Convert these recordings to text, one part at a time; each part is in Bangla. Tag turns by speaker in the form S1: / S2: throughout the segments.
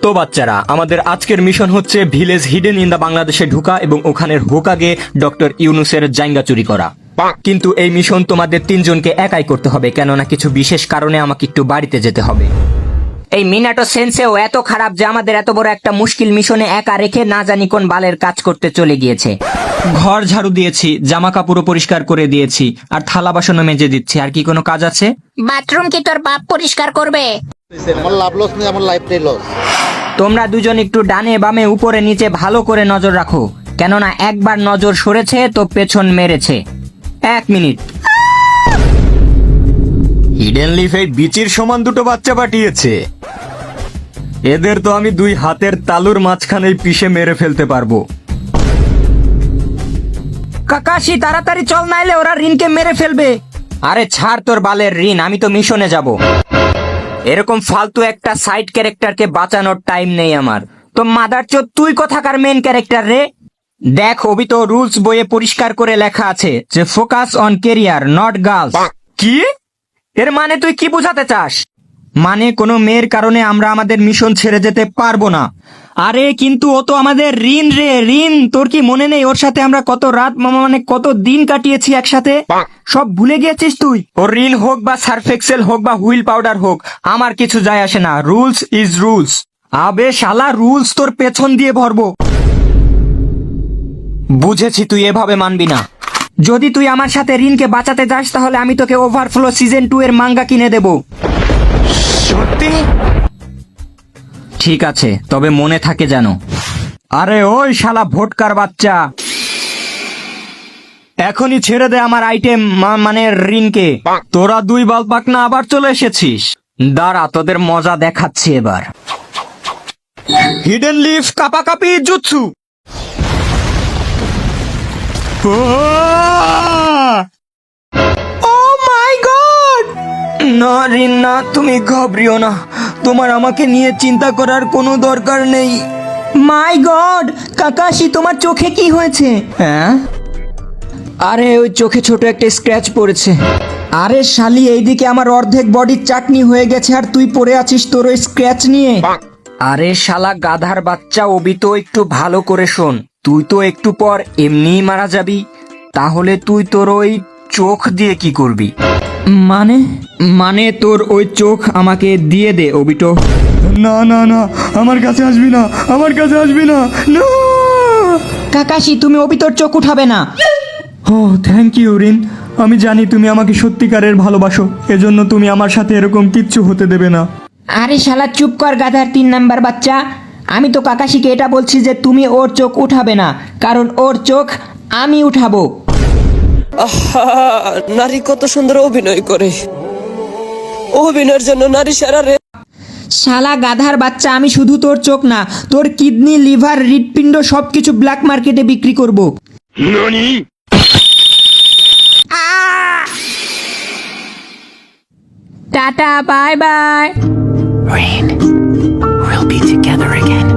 S1: তো বাচ্চারা, আমাদের আজকের মিশন হচ্ছে ভিলেজ হিডেন ইন দা বাংলাদেশে ঢুকা এবং ওখানের হোকাগে ডক্টর ইউনুসের জাইঙ্গা চুরি করা। কিন্তু এই মিশন তোমাদের তিনজনকে একাই করতে হবে, কেননা কিছু বিশেষ কারণে আমাকে একটু বাড়িতে যেতে হবে।
S2: এই মিনাটো সেন্সেও এত খারাপ যে আমাদের এত বড় একটা মুশকিল মিশনে একা রেখে না জানি কোন বালের কাজ করতে চলে গিয়েছে।
S1: ঘর ঝাড়ু দিয়েছি, জামা কাপড়ও পরিষ্কার করে দিয়েছি, আর থালা বাসনও মেজে দিচ্ছি। আর কি কোনো কাজ আছে?
S2: বাথরুম কি তোর বাপ পরিষ্কার করবে?
S3: আমার লাভ লস নেই, আমার লাইফটাই লস।
S2: তোমরা দুজন একটু ডানে বামে উপরে নিচে ভালো করে নজর রাখো, কেননা একবার নজর সরেছে তো পেছন মেরেছে। 1 মিনিট।
S1: হিডেন লিফ এই বিচির সমান দুটো বাচ্চা পাঠিয়েছে। এদের তো আমি 2 হাতের তালুর মাঝখানেই পিষে মেরে ফেলতে পারবো।
S2: কাকাশি তাড়াতাড়ি চল, নাইলে ওরা রিনকে মেরে ফেলবে। আরে ছাড় তোর বালের রিন, আমি তো মিশনে যাব। এরকম ফালতু একটা সাইড ক্যারেক্টারকে বাঁচানোর টাইম নেই আমার। তো মাদারচোদ তুই কোথাকার মেন ক্যারেক্টার রে? দেখ, অবি তো রুলস বইয়ে পরিষ্কার করে লেখা আছে যে focus on career not girls. কি? এর মানে তুই কি বোঝাতে চাস? মানে কোনো মেয়ের কারণে আমরা আমাদের মিশন ছেড়ে যেতে পারবো না। আরে কিন্তু ও তো আমাদের রিন রে, রিন। তোর কি মনে নেই ওর সাথে আমরা কত রাত মানে কত দিন কাটিয়েছি একসাথে? সব ভুলে গিয়েছিস তুই? ওর রিন হোক বা সার্ফ এক্সেল হোক বা হুইল পাউডার হোক, আমার কিছু যায় আসে না। Rules is rules. আবে শালা, রুলস তোর পেছন দিয়ে ভরবো। বুঝেছি, তুই এভাবে মানবি না। যদি তুই আমার সাথে রিনকে বাঁচাতে যাস তাহলে আমি তোকে ওভারফ্লো সিজন 2 এর মাঙ্গা কিনে দেব।
S1: সত্যি?
S2: ঠিক আছে, তবে মনে থাকে যেন।
S1: আরে ওই শালা ভোটকার বাচ্চা, এখনই ছেড়ে দে আমার আইটেম মানে রিনকে। তোরা 2 বাল পাকনা আবার চলে এসেছিস।
S2: দাঁড়া, তোদের মজা দেখাচ্ছি এবার।
S1: হিডেন লিফ কাপাকাপি জুৎসু।
S2: Oh my god! না রিন না, তুমি ঘাবড়িও না। তোমার আমাকে নিয়ে চিন্তা করার কোনো দরকার নেই। মাই গড, কাকাশি তোমার চোখে কি হয়েছে? হ্যাঁ? আরে ওই চোখে ছোট একটা স্ক্র্যাচ পড়েছে। আরে শালি, এইদিকে আমার অর্ধেক বডির চাটনি হয়ে গেছে আর তুই পড়ে আছিস তোর ওই স্ক্র্যাচ নিয়ে। আরে শালা গাধার বাচ্চা, অবি তো একটু ভালো করে শোন। তুই তো একটু পর এমনিই মারা যাবি, তাহলে তুই তোর ওই চোখ দিয়ে কি করবি? মানে তোর ওই চোখ আমাকে দিয়ে দে অবিটো।
S1: না না না, আমার কাছে আসবি না, আমার কাছে আসবি না। না
S2: কাকাশি, তুমি অবিটোর চোখ উঠাবে না।
S1: ও থ্যাংক ইউ রিন। আমি জানি তুমি আমাকে সত্যিকারের ভালোবাসো, এজন্য তুমি আমার সাথে এরকম কিচ্ছু হতে দেবে না।
S2: আরে শালা চুপ কর গাধার 3 নাম্বার বাচ্চা। আমি তো কাকাশিকে এটা বলছি যে তুমি ওর চোখ উঠাবে না, কারণ ওর চোখ আমি উঠাবো।
S4: আহা, নারী কত সুন্দর অভিনয় করে। অভিনয়ের জন্য নারী সেরা রে।
S2: শালা গাধার বাচ্চা, আমি শুধু তোর চোখ না, তোর কিডনি, লিভার, হৃৎপিণ্ড সবকিছু ব্ল্যাক মার্কেটে বিক্রি করব। Tata, bye bye.
S5: Rain, we'll be together again.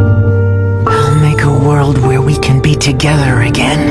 S5: I'll make a world where we can be together again.